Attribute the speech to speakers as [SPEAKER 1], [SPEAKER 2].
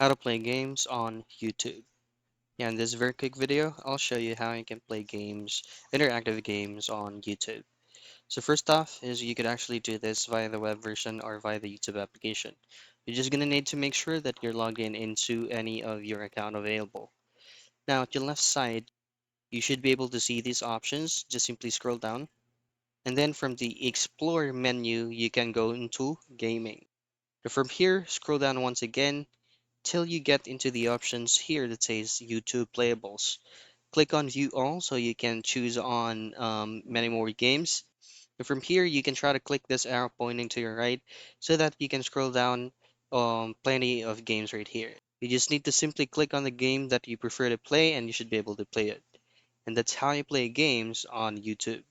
[SPEAKER 1] How to play games on YouTube. Yeah, in this very quick video, I'll show you how you can play games, interactive games on YouTube. So first off is you could actually do this via the web version or via the YouTube application. You're just gonna need to make sure that you're logged in into any of your account available. Now at your left side, you should be able to see these options. Just simply scroll down, and then from the Explore menu, you can go into Gaming. So from here, scroll down once again till you get into the options here that says YouTube Playables. Click on View All so you can choose on many more games. And from here, you can try to click this arrow pointing to your right so that you can scroll down plenty of games right here. You just need to simply click on the game that you prefer to play and you should be able to play it. And that's how you play games on YouTube.